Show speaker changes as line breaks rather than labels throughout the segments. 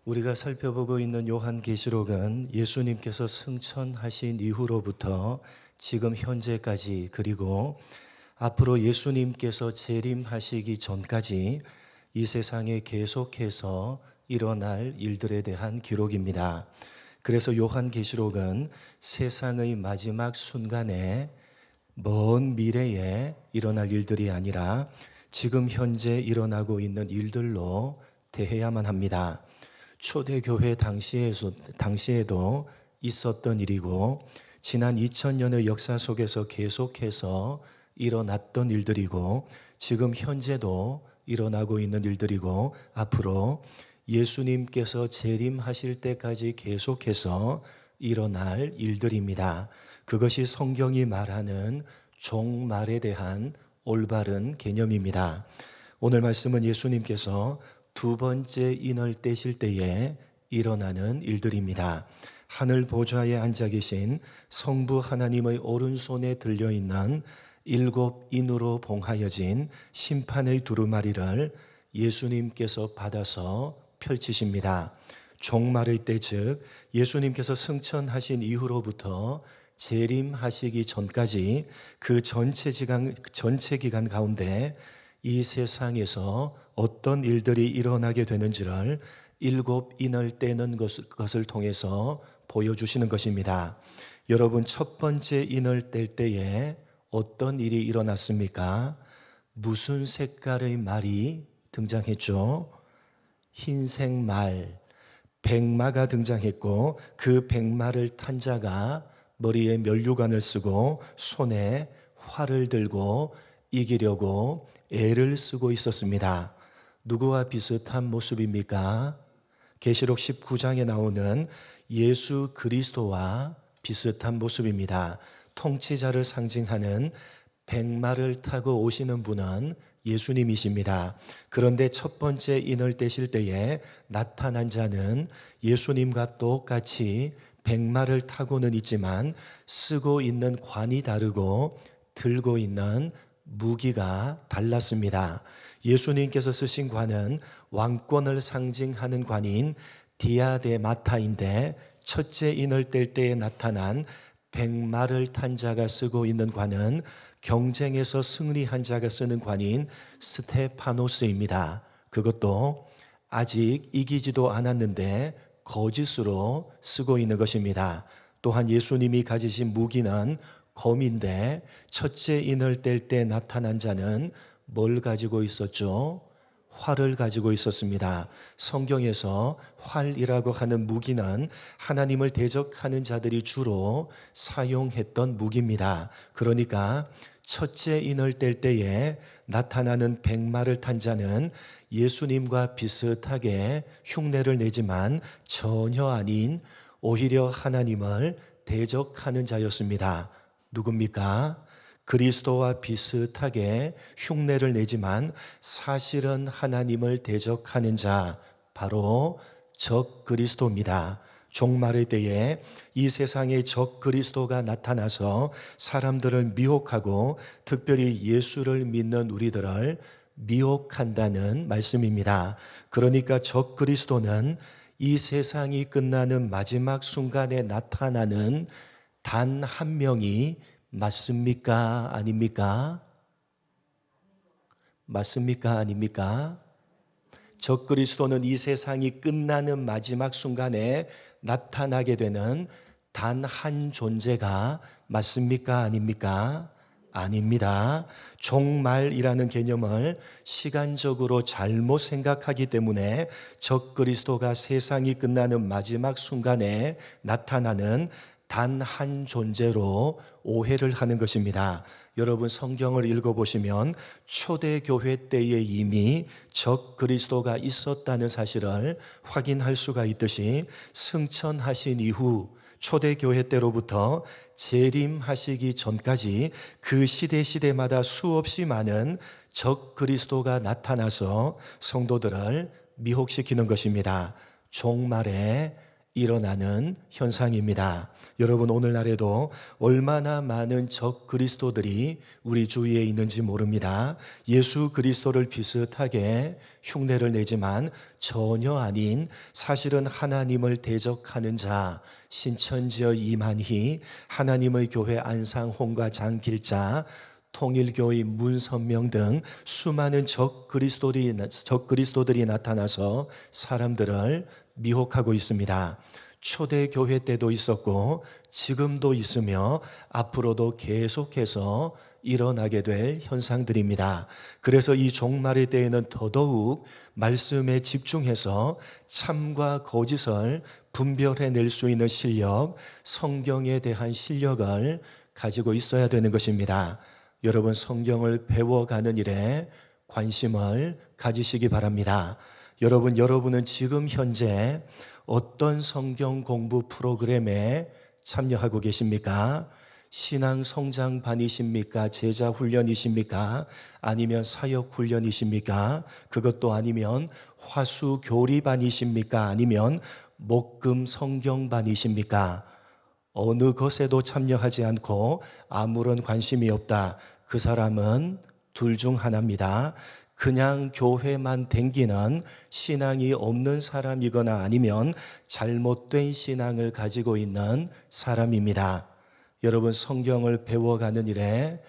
우리가 살펴보고 있는 요한계시록은 예수님께서 승천하신 이후로부터 지금 현재까지, 그리고 앞으로 예수님께서 재림하시기 전까지 이 세상에 계속해서 일어날 일들에 대한 기록입니다. 그래서 요한계시록은 세상의 마지막 순간에, 먼 미래에 일어날 일들이 아니라 지금 현재 일어나고 있는 일들로 대해야만 합니다. 초대교회 당시에도 있었던 일이고, 지난 2000년의 역사 속에서 계속해서 일어났던 일들이고, 지금 현재도 일어나고 있는 일들이고, 앞으로 예수님께서 재림하실 때까지 계속해서 일어날 일들입니다. 그것이 성경이 말하는 종말에 대한 올바른 개념입니다. 오늘 말씀은 예수님께서 두 번째 인을 떼실 때에 일어나는 일들입니다. 하늘 보좌에 앉아 계신 성부 하나님의 오른손에 들려있는 일곱 인으로 봉하여진 심판의 두루마리를 예수님께서 받아서 펼치십니다. 종말의 때, 즉 예수님께서 승천하신 이후로부터 재림하시기 전까지 그 전체 기간 가운데 이 세상에서 어떤 일들이 일어나게 되는지를 일곱 인을 떼는 것을 통해서 보여주시는 것입니다. 여러분, 첫 번째 인을 뗄 때에 어떤 일이 일어났습니까? 무슨 색깔의 말이 등장했죠? 흰색 말, 백마가 등장했고, 그 백마를 탄 자가 머리에 면류관을 쓰고 손에 활을 들고 이기려고 애를 쓰고 있었습니다. 누구와 비슷한 모습입니까? 계시록 19장에 나오는 예수 그리스도와 비슷한 모습입니다. 통치자를 상징하는 백마를 타고 오시는 분은 예수님이십니다. 그런데 첫 번째 인을 떼실 때에 나타난 자는 예수님과 똑같이 백마를 타고는 있지만 쓰고 있는 관이 다르고 들고 있는 무기가 달랐습니다. 예수님께서 쓰신 관은 왕권을 상징하는 관인 디아데마타인데, 첫째 인을 뗄 때에 나타난 백마를 탄 자가 쓰고 있는 관은 경쟁에서 승리한 자가 쓰는 관인 스테파노스입니다. 그것도 아직 이기지도 않았는데 거짓으로 쓰고 있는 것입니다. 또한 예수님이 가지신 무기는 검인데, 첫째 인을 뗄 때 나타난 자는 뭘 가지고 있었죠? 활을 가지고 있었습니다. 성경에서 활이라고 하는 무기는 하나님을 대적하는 자들이 주로 사용했던 무기입니다. 그러니까 첫째 인을 뗄 때에 나타나는 백마를 탄 자는 예수님과 비슷하게 흉내를 내지만 전혀 아닌, 오히려 하나님을 대적하는 자였습니다. 누굽니까? 그리스도와 비슷하게 흉내를 내지만 사실은 하나님을 대적하는 자, 바로 적 그리스도입니다. 종말의 때에 이 세상에 적 그리스도가 나타나서 사람들을 미혹하고 특별히 예수를 믿는 우리들을 미혹한다는 말씀입니다. 그러니까 적 그리스도는 이 세상이 끝나는 마지막 순간에 나타나는 단 한 명이 맞습니까? 아닙니까? 맞습니까? 아닙니까? 적그리스도는 이 세상이 끝나는 마지막 순간에 나타나게 되는 단 한 존재가 맞습니까? 아닙니까? 아닙니다. 종말이라는 개념을 시간적으로 잘못 생각하기 때문에 적그리스도가 세상이 끝나는 마지막 순간에 나타나는 단 한 존재로 오해를 하는 것입니다. 여러분, 성경을 읽어보시면 초대교회 때에 이미 적 그리스도가 있었다는 사실을 확인할 수가 있듯이, 승천하신 이후 초대교회 때로부터 재림하시기 전까지 그 시대마다 수없이 많은 적 그리스도가 나타나서 성도들을 미혹시키는 것입니다. 종말에 일어나는 현상입니다. 여러분, 오늘날에도 얼마나 많은 적 그리스도들이 우리 주위에 있는지 모릅니다. 예수 그리스도를 비슷하게 흉내를 내지만 전혀 아닌, 사실은 하나님을 대적하는 자, 신천지어 이만희, 하나님의 교회 안상홍과 장길자, 통일교의 문선명 등 수많은 적 그리스도들이 나타나서 사람들을 미혹하고 있습니다. 초대교회 때도 있었고 지금도 있으며 앞으로도 계속해서 일어나게 될 현상들입니다. 그래서 이 종말의 때에는 더더욱 말씀에 집중해서 참과 거짓을 분별해낼 수 있는 실력, 성경에 대한 실력을 가지고 있어야 되는 것입니다. 여러분, 성경을 배워가는 일에 관심을 가지시기 바랍니다. 여러분은 지금 현재 어떤 성경 공부 프로그램에 참여하고 계십니까? 신앙 성장반이십니까? 제자 훈련이십니까? 아니면 사역 훈련이십니까? 그것도 아니면 화수 교리반이십니까? 아니면 목금 성경반이십니까? 어느 것에도 참여하지 않고 아무런 관심이 없다. 그 사람은 둘 중 하나입니다. 그냥 교회만 댕기는 신앙이 없는 사람이거나 아니면 잘못된 신앙을 가지고 있는 사람입니다. 여러분, 성경을 배워가는 일에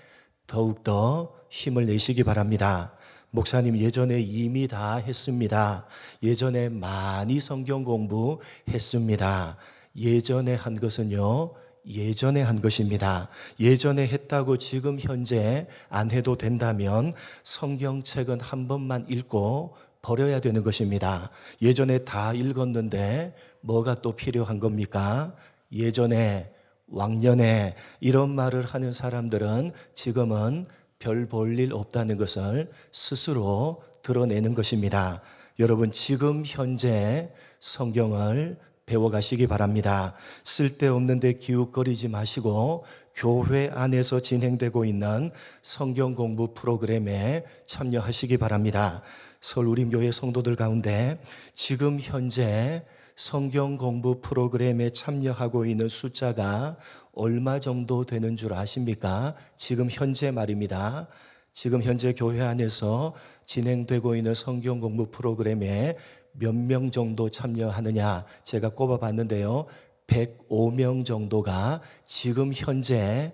더욱더 힘을 내시기 바랍니다. 목사님, 예전에 이미 다 했습니다. 예전에 많이 성경 공부했습니다. 예전에 한 것은요, 예전에 한 것입니다. 예전에 했다고 지금 현재 안 해도 된다면 성경책은 한 번만 읽고 버려야 되는 것입니다. 예전에 다 읽었는데 뭐가 또 필요한 겁니까? 예전에, 왕년에 이런 말을 하는 사람들은 지금은 별 볼 일 없다는 것을 스스로 드러내는 것입니다. 여러분, 지금 현재 성경을 배워가시기 바랍니다. 쓸데없는 데 기웃거리지 마시고 교회 안에서 진행되고 있는 성경 공부 프로그램에 참여하시기 바랍니다. 서울 우림교회 성도들 가운데 지금 현재 성경 공부 프로그램에 참여하고 있는 숫자가 얼마 정도 되는 줄 아십니까? 지금 현재 말입니다. 지금 현재 교회 안에서 진행되고 있는 성경 공부 프로그램에 몇 명 정도 참여하느냐 제가 꼽아봤는데요. 105명 정도가 지금 현재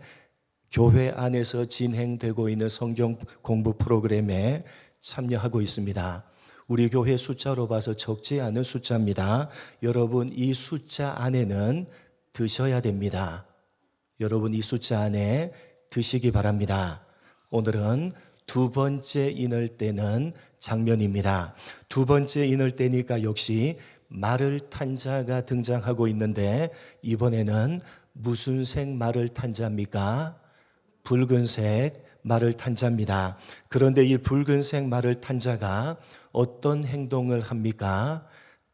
교회 안에서 진행되고 있는 성경 공부 프로그램에 참여하고 있습니다. 우리 교회 숫자로 봐서 적지 않은 숫자입니다. 여러분, 이 숫자 안에는 드셔야 됩니다. 여러분, 이 숫자 안에 드시기 바랍니다. 오늘은 두 번째 인을 때는 장면입니다. 두 번째 인을 때니까 역시 말을 탄 자가 등장하고 있는데 이번에는 무슨 색 말을 탄 자입니까? 붉은색 말을 탄 자입니다. 그런데 이 붉은색 말을 탄 자가 어떤 행동을 합니까?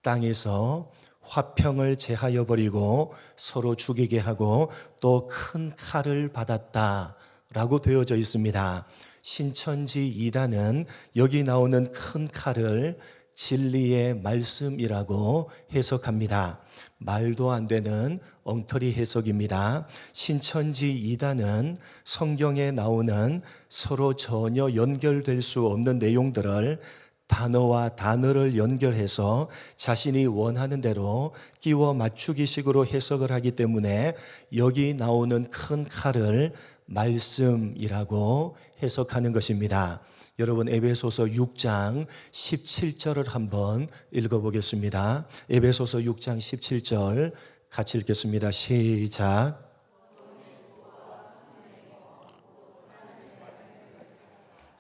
땅에서 화평을 제하여 버리고 서로 죽이게 하고 또 큰 칼을 받았다라고 되어져 있습니다. 신천지 이단은 여기 나오는 큰 칼을 진리의 말씀이라고 해석합니다. 말도 안 되는 엉터리 해석입니다. 신천지 이단은 성경에 나오는 서로 전혀 연결될 수 없는 내용들을 단어와 단어를 연결해서 자신이 원하는 대로 끼워 맞추기식으로 해석을 하기 때문에 여기 나오는 큰 칼을 말씀이라고 해석하는 것입니다. 여러분, 에베소서 6장 17절을 한번 읽어보겠습니다. 에베소서 6장 17절 같이 읽겠습니다. 시작.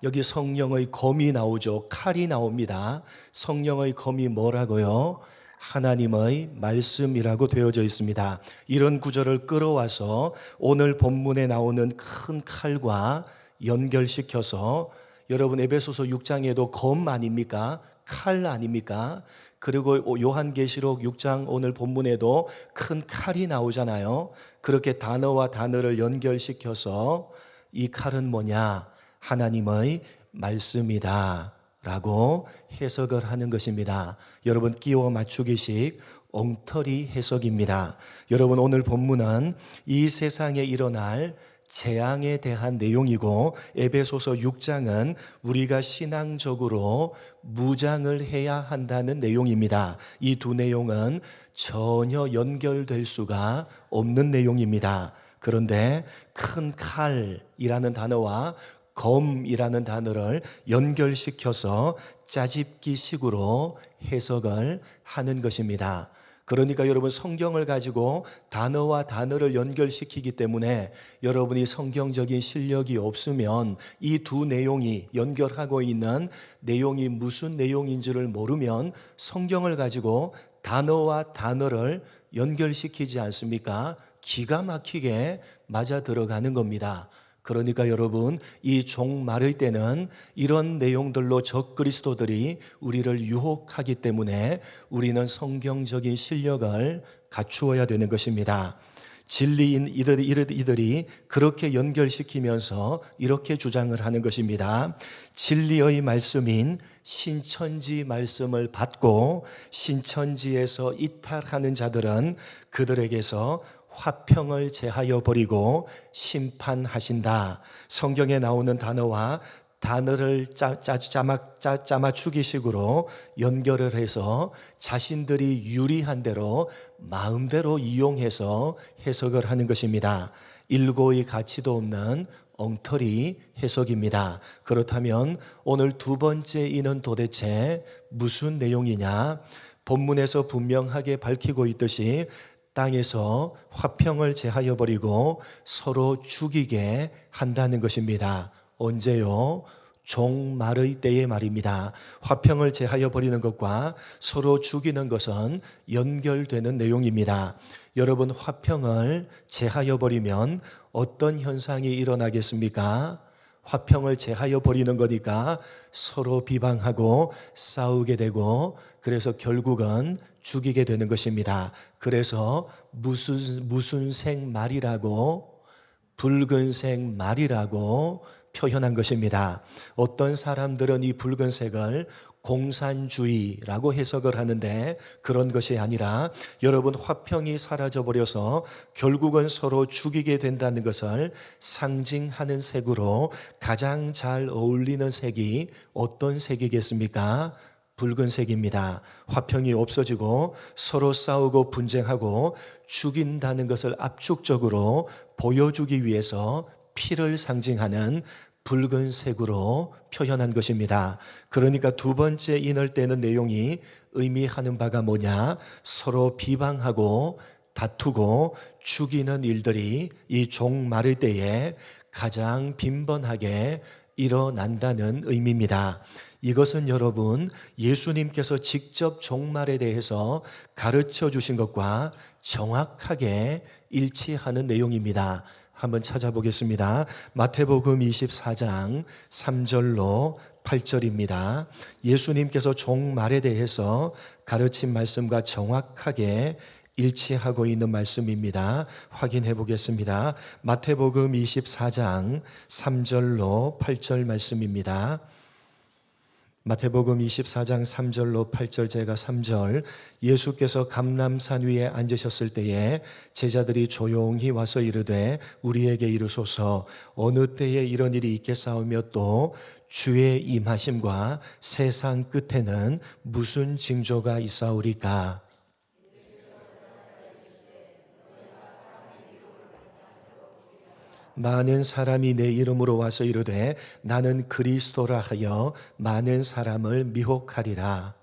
여기 성령의 검이 나오죠. 칼이 나옵니다. 성령의 검이 뭐라고요? 하나님의 말씀이라고 되어져 있습니다. 이런 구절을 끌어와서 오늘 본문에 나오는 큰 칼과 연결시켜서 여러분, 에베소서 6장에도 검 아닙니까? 칼 아닙니까? 그리고 요한계시록 6장 오늘 본문에도 큰 칼이 나오잖아요. 그렇게 단어와 단어를 연결시켜서 이 칼은 뭐냐? 하나님의 말씀이다 라고 해석을 하는 것입니다. 여러분, 끼워 맞추기식 엉터리 해석입니다. 여러분, 오늘 본문은 이 세상에 일어날 재앙에 대한 내용이고, 에베소서 6장은 우리가 신앙적으로 무장을 해야 한다는 내용입니다. 이 두 내용은 전혀 연결될 수가 없는 내용입니다. 그런데 큰 칼이라는 단어와 검이라는 단어를 연결시켜서 짜집기식으로 해석을 하는 것입니다. 그러니까 여러분, 성경을 가지고 단어와 단어를 연결시키기 때문에 여러분이 성경적인 실력이 없으면 이 두 내용이 연결하고 있는 내용이 무슨 내용인지를 모르면 성경을 가지고 단어와 단어를 연결시키지 않습니까? 기가 막히게 맞아 들어가는 겁니다. 그러니까 여러분, 이 종말의 때는 이런 내용들로 적그리스도들이 우리를 유혹하기 때문에 우리는 성경적인 실력을 갖추어야 되는 것입니다. 진리인 이들이 그렇게 연결시키면서 이렇게 주장을 하는 것입니다. 진리의 말씀인 신천지 말씀을 받고 신천지에서 이탈하는 자들은 그들에게서 화평을 제하여 버리고 심판하신다. 성경에 나오는 단어와 단어를 짜맞추기식으로 연결을 해서 자신들이 유리한 대로 마음대로 이용해서 해석을 하는 것입니다. 일고의 가치도 없는 엉터리 해석입니다. 그렇다면 오늘 두 번째 이는 도대체 무슨 내용이냐? 본문에서 분명하게 밝히고 있듯이 땅에서 화평을 제하여 버리고 서로 죽이게 한다는 것입니다. 언제요? 종말의 때의 말입니다. 화평을 제하여 버리는 것과 서로 죽이는 것은 연결되는 내용입니다. 여러분, 화평을 제하여 버리면 어떤 현상이 일어나겠습니까? 화평을 제하여 버리는 거니까 서로 비방하고 싸우게 되고, 그래서 결국은 죽이게 되는 것입니다. 그래서 무슨색 말이라고, 붉은색 말이라고 표현한 것입니다. 어떤 사람들은 이 붉은색을 공산주의라고 해석을 하는데 그런 것이 아니라, 여러분, 화평이 사라져버려서 결국은 서로 죽이게 된다는 것을 상징하는 색으로 가장 잘 어울리는 색이 어떤 색이겠습니까? 붉은색입니다. 화평이 없어지고 서로 싸우고 분쟁하고 죽인다는 것을 압축적으로 보여주기 위해서 피를 상징하는 붉은색으로 표현한 것입니다. 그러니까 두 번째 인을 떼는 내용이 의미하는 바가 뭐냐? 서로 비방하고 다투고 죽이는 일들이 이 종말의 때에 가장 빈번하게 일어난다는 의미입니다. 이것은 여러분, 예수님께서 직접 종말에 대해서 가르쳐 주신 것과 정확하게 일치하는 내용입니다. 한번 찾아보겠습니다. 마태복음 24장 3절로 8절입니다. 예수님께서 종말에 대해서 가르친 말씀과 정확하게 일치하고 있는 말씀입니다. 확인해 보겠습니다. 마태복음 24장 3절로 8절 말씀입니다. 마태복음 24장 3절로 8절, 제가 3절, 예수께서 감람산 위에 앉으셨을 때에 제자들이 조용히 와서 이르되 우리에게 이르소서 어느 때에 이런 일이 있겠사오며 또 주의 임하심과 세상 끝에는 무슨 징조가 있사오리까? 많은 사람이 내 이름으로 와서 이르되 나는 그리스도라 하여 많은 사람을 미혹하리라.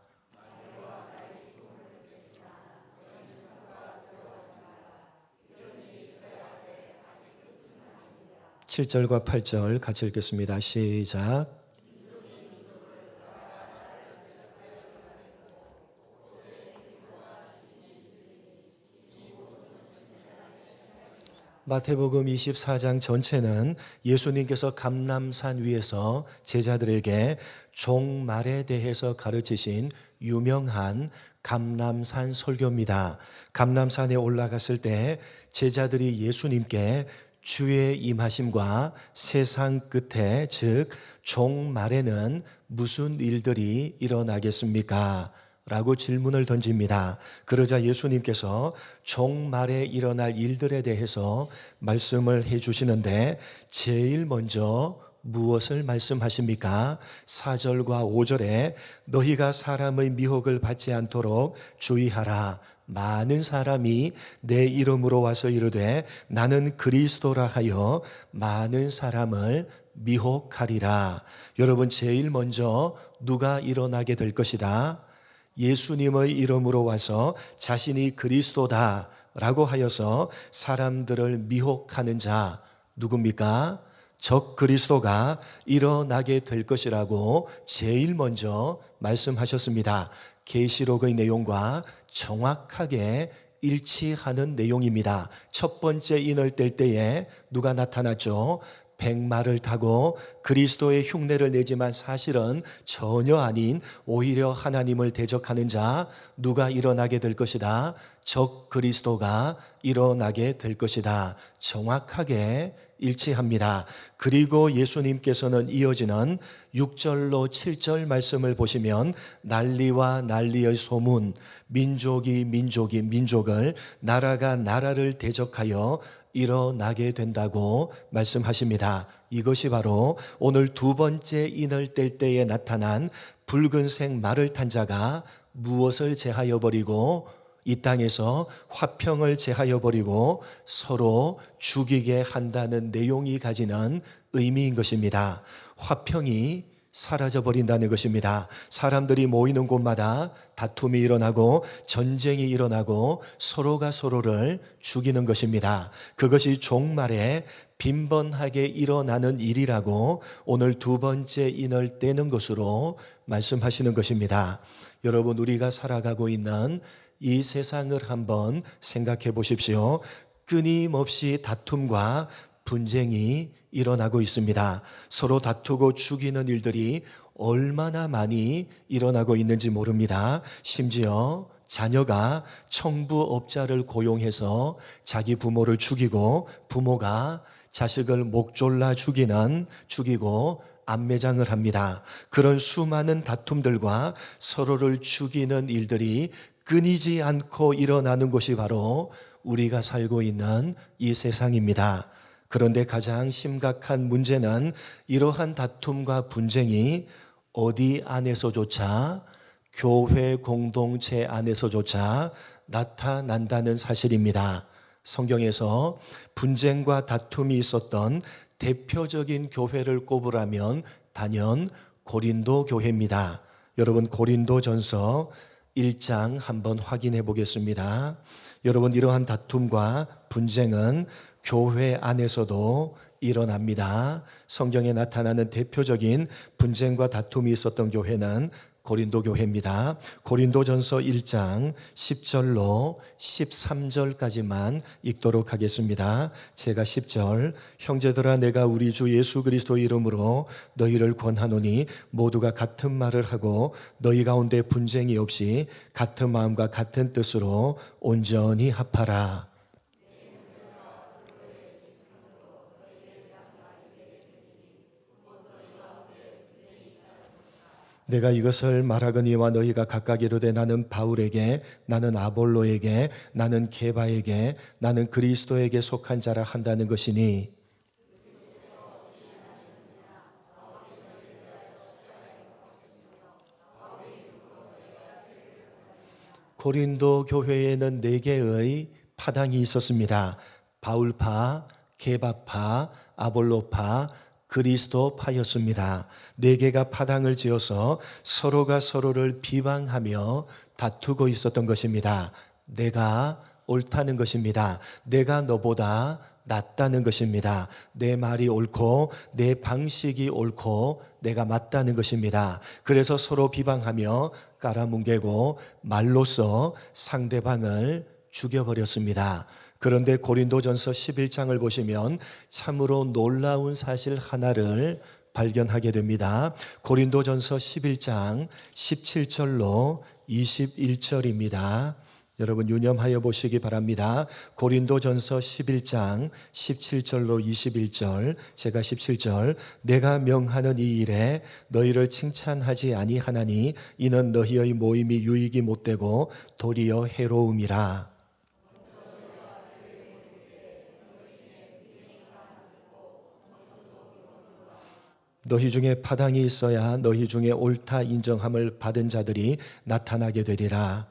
7절과 8절 같이 읽겠습니다. 시작. 마태복음 24장 전체는 예수님께서 감람산 위에서 제자들에게 종말에 대해서 가르치신 유명한 감람산 설교입니다. 감람산에 올라갔을 때 제자들이 예수님께 주의 임하심과 세상 끝에 즉 종말에는 무슨 일들이 일어나겠습니까? 라고 질문을 던집니다. 그러자 예수님께서 종말에 일어날 일들에 대해서 말씀을 해 주시는데 제일 먼저 무엇을 말씀하십니까? 4절과 5절에 너희가 사람의 미혹을 받지 않도록 주의하라. 많은 사람이 내 이름으로 와서 이르되 나는 그리스도라 하여 많은 사람을 미혹하리라. 여러분, 제일 먼저 누가 일어나게 될 것이다? 예수님의 이름으로 와서 자신이 그리스도다 라고 하여서 사람들을 미혹하는 자 누굽니까? 적 그리스도가 일어나게 될 것이라고 제일 먼저 말씀하셨습니다. 계시록의 내용과 정확하게 일치하는 내용입니다. 첫 번째 인을 뗄 때에 누가 나타났죠? 백마를 타고 그리스도의 흉내를 내지만 사실은 전혀 아닌 오히려 하나님을 대적하는 자 누가 일어나게 될 것이다. 적 그리스도가 일어나게 될 것이다. 정확하게 일치합니다. 그리고 예수님께서는 이어지는 6절로 7절 말씀을 보시면 난리와 난리의 소문, 민족이 민족을, 나라가 나라를 대적하여 일어나게 된다고 말씀하십니다. 이것이 바로 오늘 두 번째 인을 뗄 때에 나타난 붉은색 말을 탄 자가 무엇을 제하여 버리고 이 땅에서 화평을 제하여 버리고 서로 죽이게 한다는 내용이 가지는 의미인 것입니다. 화평이 사라져 버린다는 것입니다. 사람들이 모이는 곳마다 다툼이 일어나고 전쟁이 일어나고 서로가 서로를 죽이는 것입니다. 그것이 종말에 빈번하게 일어나는 일이라고 오늘 두 번째 인을 떼는 것으로 말씀하시는 것입니다. 여러분, 우리가 살아가고 있는 이 세상을 한번 생각해 보십시오. 끊임없이 다툼과 분쟁이 일어나고 있습니다. 서로 다투고 죽이는 일들이 얼마나 많이 일어나고 있는지 모릅니다. 심지어 자녀가 청부업자를 고용해서 자기 부모를 죽이고 부모가 자식을 목 졸라 죽이고 암매장을 합니다. 그런 수많은 다툼들과 서로를 죽이는 일들이 끊이지 않고 일어나는 곳이 바로 우리가 살고 있는 이 세상입니다. 그런데 가장 심각한 문제는 이러한 다툼과 분쟁이 어디 안에서조차, 교회 공동체 안에서조차 나타난다는 사실입니다. 성경에서 분쟁과 다툼이 있었던 대표적인 교회를 꼽으라면 단연 고린도 교회입니다. 여러분, 고린도전서 1장 한번 확인해 보겠습니다. 여러분, 이러한 다툼과 분쟁은 교회 안에서도 일어납니다. 성경에 나타나는 대표적인 분쟁과 다툼이 있었던 교회는 고린도 교회입니다. 고린도전서 1장 10절로 13절까지만 읽도록 하겠습니다. 제가 10절, 형제들아 내가 우리 주 예수 그리스도 이름으로 너희를 권하노니 모두가 같은 말을 하고 너희 가운데 분쟁이 없이 같은 마음과 같은 뜻으로 온전히 합하라. 내가 이것을 말하거니와 너희가 각각 이르되 나는 바울에게, 나는 아볼로에게, 나는 게바에게, 나는 그리스도에게 속한 자라 한다는 것이니 고린도 교회에는 4개의 파당이 있었습니다. 바울파, 게바파, 아볼로파, 그리스도파였습니다. 4개가 파당을 지어서 서로가 서로를 비방하며 다투고 있었던 것입니다. 내가 옳다는 것입니다. 내가 너보다 낫다는 것입니다. 내 말이 옳고 내 방식이 옳고 내가 맞다는 것입니다. 그래서 서로 비방하며 깔아뭉개고 말로써 상대방을 죽여버렸습니다. 그런데 고린도전서 11장을 보시면 참으로 놀라운 사실 하나를 발견하게 됩니다. 고린도전서 11장 17절로 21절입니다. 여러분 유념하여 보시기 바랍니다. 고린도전서 11장 17절로 21절, 제가 17절, 내가 명하는 이 일에 너희를 칭찬하지 아니하나니 이는 너희의 모임이 유익이 못되고 도리어 해로움이라. 너희 중에 파당이 있어야 너희 중에 옳다 인정함을 받은 자들이 나타나게 되리라.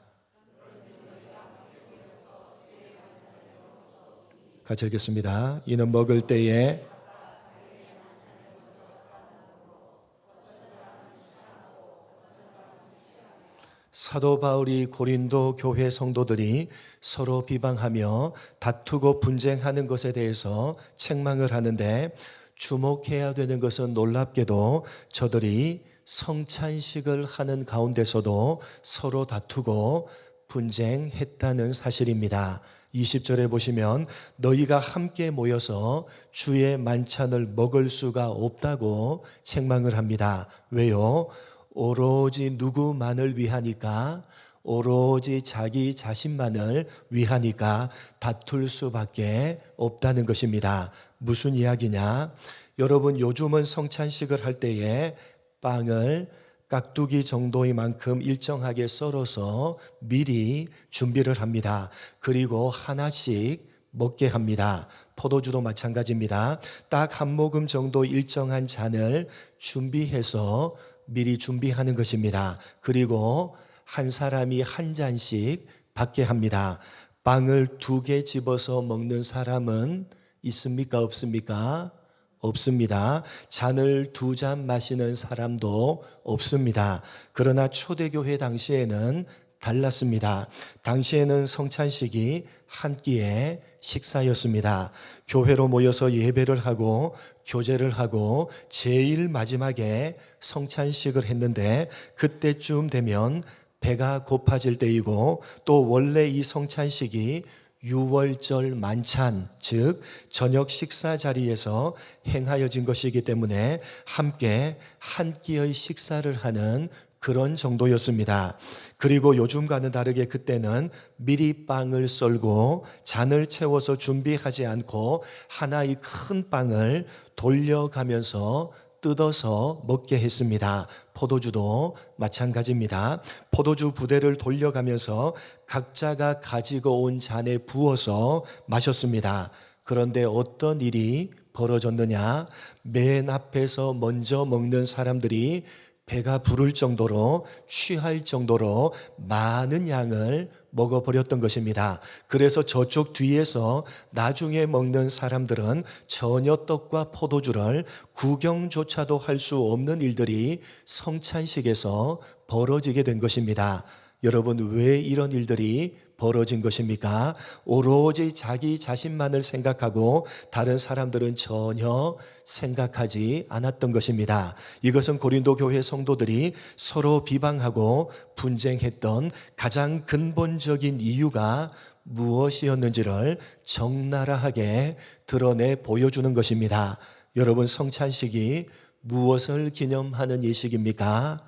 같이 읽겠습니다. 이는 먹을 때에 사도 바울이 고린도 교회 성도들이 서로 비방하며 다투고 분쟁하는 것에 대해서 책망을 하는데, 주목해야 되는 것은 놀랍게도 저들이 성찬식을 하는 가운데서도 서로 다투고 분쟁했다는 사실입니다. 20절에 보시면 너희가 함께 모여서 주의 만찬을 먹을 수가 없다고 책망을 합니다. 왜요? 오로지 누구만을 위하니까, 오로지 자기 자신만을 위하니까 다툴 수밖에 없다는 것입니다. 무슨 이야기냐? 여러분 요즘은 성찬식을 할 때에 빵을 깍두기 정도의 만큼 일정하게 썰어서 미리 준비를 합니다. 그리고 하나씩 먹게 합니다. 포도주도 마찬가지입니다. 딱 한 모금 정도 일정한 잔을 준비해서 미리 준비하는 것입니다. 그리고 한 사람이 한 잔씩 받게 합니다. 빵을 2개 집어서 먹는 사람은 있습니까? 없습니까? 없습니다. 잔을 2잔 마시는 사람도 없습니다. 그러나 초대교회 당시에는 달랐습니다. 당시에는 성찬식이 한 끼의 식사였습니다. 교회로 모여서 예배를 하고 교제를 하고 제일 마지막에 성찬식을 했는데, 그때쯤 되면 배가 고파질 때이고, 또 원래 이 성찬식이 유월절 만찬, 즉 저녁 식사 자리에서 행하여진 것이기 때문에 함께 한 끼의 식사를 하는 그런 정도였습니다. 그리고 요즘과는 다르게 그때는 미리 빵을 썰고 잔을 채워서 준비하지 않고 하나의 큰 빵을 돌려가면서 뜯어서 먹게 했습니다. 포도주도 마찬가지입니다. 포도주 부대를 돌려가면서 각자가 가지고 온 잔에 부어서 마셨습니다. 그런데 어떤 일이 벌어졌느냐? 맨 앞에서 먼저 먹는 사람들이 배가 부를 정도로, 취할 정도로 많은 양을 먹어버렸던 것입니다. 그래서 저쪽 뒤에서 나중에 먹는 사람들은 전혀 떡과 포도주를 구경조차도 할 수 없는 일들이 성찬식에서 벌어지게 된 것입니다. 여러분, 왜 이런 일들이 벌어진 것입니까? 오로지 자기 자신만을 생각하고 다른 사람들은 전혀 생각하지 않았던 것입니다. 이것은 고린도 교회 성도들이 서로 비방하고 분쟁했던 가장 근본적인 이유가 무엇이었는지를 적나라하게 드러내 보여주는 것입니다. 여러분, 성찬식이 무엇을 기념하는 예식입니까?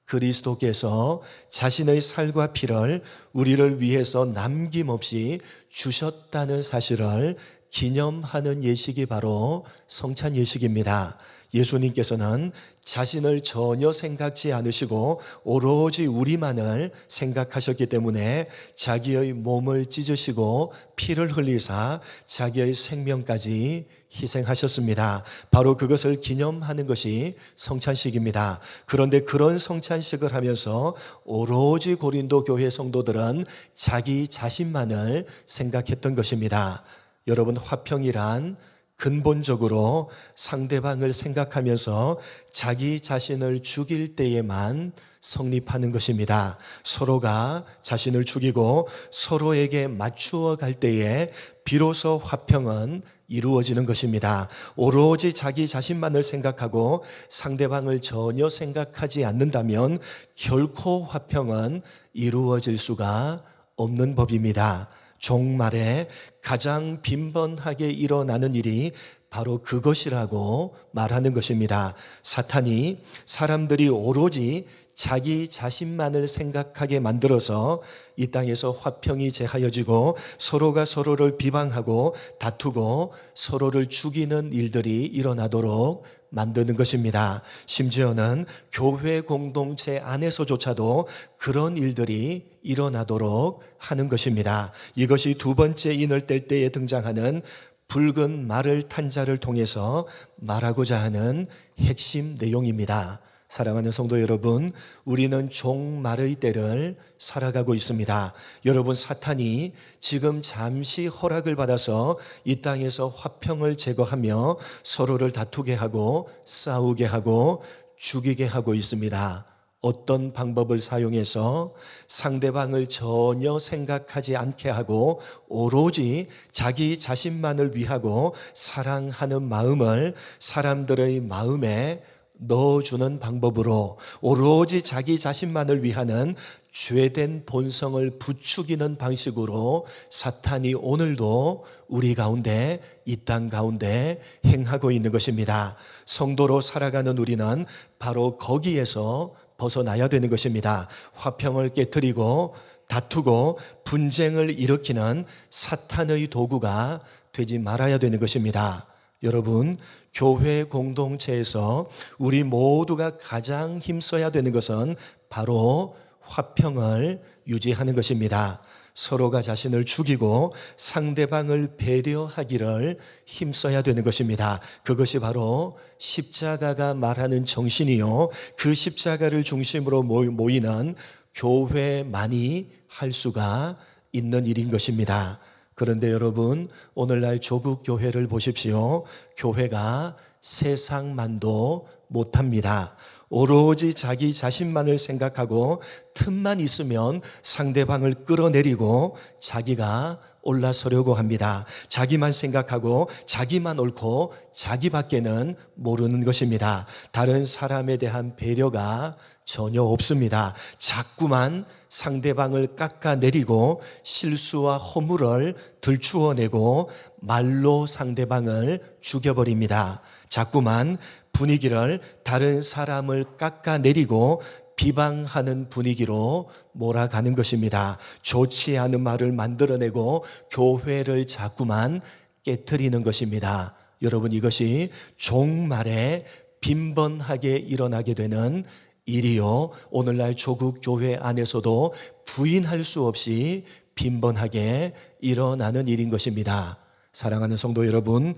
그리스도께서 자신의 살과 피를 우리를 위해서 남김없이 주셨다는 사실을 기념하는 예식이 바로 성찬 예식입니다. 예수님께서는 자신을 전혀 생각지 않으시고 오로지 우리만을 생각하셨기 때문에 자기의 몸을 찢으시고 피를 흘리사 자기의 생명까지 희생하셨습니다. 바로 그것을 기념하는 것이 성찬식입니다. 그런데 그런 성찬식을 하면서 오로지 고린도 교회 성도들은 자기 자신만을 생각했던 것입니다. 여러분, 화평이란 근본적으로 상대방을 생각하면서 자기 자신을 죽일 때에만 성립하는 것입니다. 서로가 자신을 죽이고 서로에게 맞추어 갈 때에 비로소 화평은 이루어지는 것입니다. 오로지 자기 자신만을 생각하고 상대방을 전혀 생각하지 않는다면 결코 화평은 이루어질 수가 없는 법입니다. 종말에 가장 빈번하게 일어나는 일이 바로 그것이라고 말하는 것입니다. 사탄이 사람들이 오로지 자기 자신만을 생각하게 만들어서 이 땅에서 화평이 제하여지고 서로가 서로를 비방하고 다투고 서로를 죽이는 일들이 일어나도록 만드는 것입니다. 심지어는 교회 공동체 안에서조차도 그런 일들이 일어나도록 하는 것입니다. 이것이 두 번째 인을 뗄 때에 등장하는 붉은 말을 탄 자를 통해서 말하고자 하는 핵심 내용입니다. 사랑하는 성도 여러분, 우리는 종말의 때를 살아가고 있습니다. 여러분, 사탄이 지금 잠시 허락을 받아서 이 땅에서 화평을 제거하며 서로를 다투게 하고 싸우게 하고 죽이게 하고 있습니다. 어떤 방법을 사용해서 상대방을 전혀 생각하지 않게 하고 오로지 자기 자신만을 위하고 사랑하는 마음을 사람들의 마음에 넣어주는 방법으로 오로지 자기 자신만을 위하는 죄된 본성을 부추기는 방식으로 사탄이 오늘도 우리 가운데, 이 땅 가운데 행하고 있는 것입니다. 성도로 살아가는 우리는 바로 거기에서 벗어나야 되는 것입니다. 화평을 깨트리고 다투고 분쟁을 일으키는 사탄의 도구가 되지 말아야 되는 것입니다. 여러분, 교회 공동체에서 우리 모두가 가장 힘써야 되는 것은 바로 화평을 유지하는 것입니다. 서로가 자신을 죽이고 상대방을 배려하기를 힘써야 되는 것입니다. 그것이 바로 십자가가 말하는 정신이요, 그 십자가를 중심으로 모이는 교회만이 할 수가 있는 일인 것입니다. 그런데 여러분, 오늘날 조국 교회를 보십시오. 교회가 세상만도 못합니다. 오로지 자기 자신만을 생각하고 틈만 있으면 상대방을 끌어내리고 자기가 올라서려고 합니다. 자기만 생각하고 자기만 옳고 자기밖에는 모르는 것입니다. 다른 사람에 대한 배려가 전혀 없습니다. 자꾸만 상대방을 깎아내리고 실수와 허물을 들추어내고 말로 상대방을 죽여버립니다. 자꾸만 분위기를 다른 사람을 깎아내리고 비방하는 분위기로 몰아가는 것입니다. 좋지 않은 말을 만들어내고 교회를 자꾸만 깨트리는 것입니다. 여러분, 이것이 종말에 빈번하게 일어나게 되는 일이요, 오늘날 조국 교회 안에서도 부인할 수 없이 빈번하게 일어나는 일인 것입니다. 사랑하는 성도 여러분,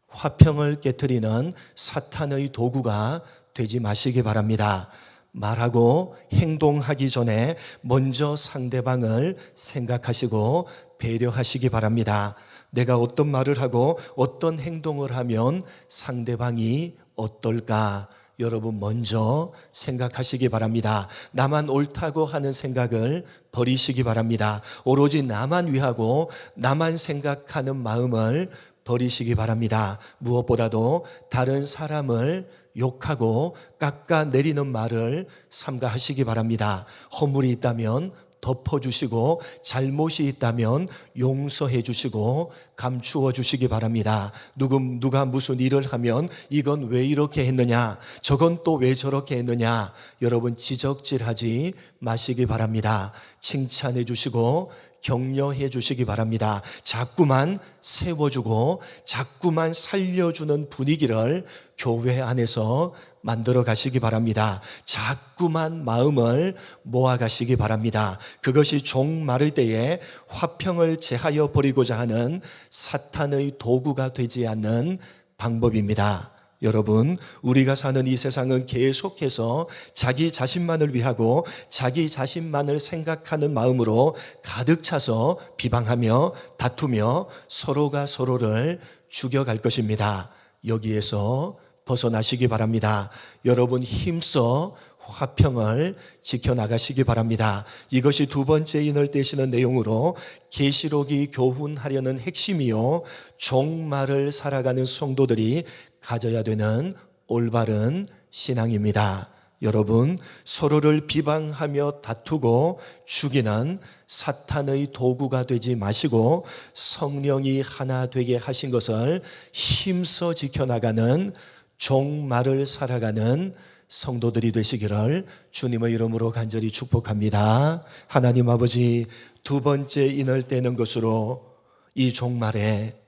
화평을 깨트리는 사탄의 도구가 되지 마시기 바랍니다. 말하고 행동하기 전에 먼저 상대방을 생각하시고 배려하시기 바랍니다. 내가 어떤 말을 하고 어떤 행동을 하면 상대방이 어떨까? 여러분, 먼저 생각하시기 바랍니다. 나만 옳다고 하는 생각을 버리시기 바랍니다. 오로지 나만 위하고 나만 생각하는 마음을 버리시기 바랍니다. 무엇보다도 다른 사람을 욕하고 깎아내리는 말을 삼가하시기 바랍니다. 허물이 있다면 덮어주시고 잘못이 있다면 용서해 주시고 감추어 주시기 바랍니다. 누가 무슨 일을 하면 이건 왜 이렇게 했느냐, 저건 또 왜 저렇게 했느냐, 여러분 지적질하지 마시기 바랍니다. 칭찬해 주시고 격려해 주시기 바랍니다. 자꾸만 세워주고 자꾸만 살려주는 분위기를 교회 안에서 만들어 가시기 바랍니다. 자꾸만 마음을 모아 가시기 바랍니다. 그것이 종말의 때에 화평을 제하여 버리고자 하는 사탄의 도구가 되지 않는 방법입니다. 여러분, 우리가 사는 이 세상은 계속해서 자기 자신만을 위하고 자기 자신만을 생각하는 마음으로 가득 차서 비방하며 다투며 서로가 서로를 죽여갈 것입니다. 여기에서 벗어나시기 바랍니다. 여러분, 힘써 화평을 지켜나가시기 바랍니다. 이것이 두 번째 인을 떼시는 내용으로 계시록이 교훈하려는 핵심이요, 종말을 살아가는 성도들이 가져야 되는 올바른 신앙입니다. 여러분, 서로를 비방하며 다투고 죽이는 사탄의 도구가 되지 마시고 성령이 하나 되게 하신 것을 힘써 지켜나가는 종말을 살아가는 성도들이 되시기를 주님의 이름으로 간절히 축복합니다. 하나님 아버지, 두 번째 인을 떼는 것으로 이 종말에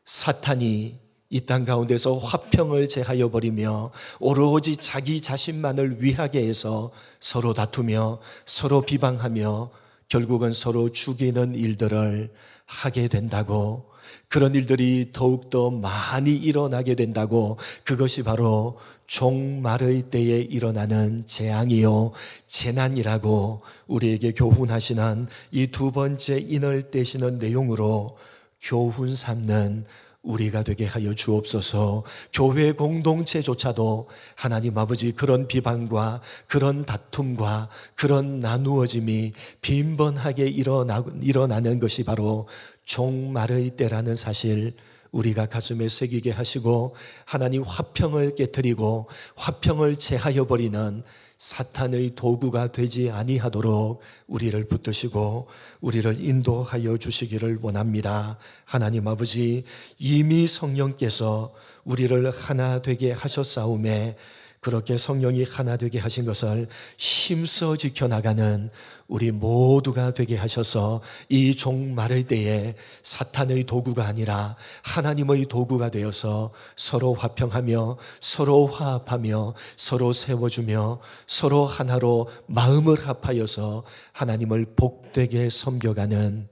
사탄이 이 땅 가운데서 화평을 제하여 버리며 오로지 자기 자신만을 위하게 해서 서로 다투며 서로 비방하며 결국은 서로 죽이는 일들을 하게 된다고, 그런 일들이 더욱더 많이 일어나게 된다고, 그것이 바로 종말의 때에 일어나는 재앙이요 재난이라고 우리에게 교훈하시는 이 두 번째 인을 떼시는 내용으로 교훈 삼는 우리가 되게 하여 주옵소서. 교회 공동체조차도 하나님 아버지, 그런 비방과 그런 다툼과 그런 나누어짐이 빈번하게 일어나는 것이 바로 종말의 때라는 사실 우리가 가슴에 새기게 하시고, 하나님 화평을 깨뜨리고 화평을 제하여 버리는 사탄의 도구가 되지 아니하도록 우리를 붙드시고 우리를 인도하여 주시기를 원합니다. 하나님 아버지, 이미 성령께서 우리를 하나 되게 하셨사오매 그렇게 성령이 하나 되게 하신 것을 힘써 지켜나가는 우리 모두가 되게 하셔서 이 종말의 때에 사탄의 도구가 아니라 하나님의 도구가 되어서 서로 화평하며 서로 화합하며 서로 세워주며 서로 하나로 마음을 합하여서 하나님을 복되게 섬겨가는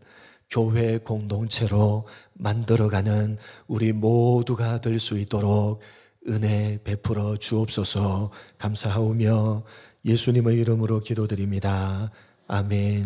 교회 공동체로 만들어가는 우리 모두가 될 수 있도록 은혜 베풀어 주옵소서. 감사하오며 예수님의 이름으로 기도드립니다. 아멘.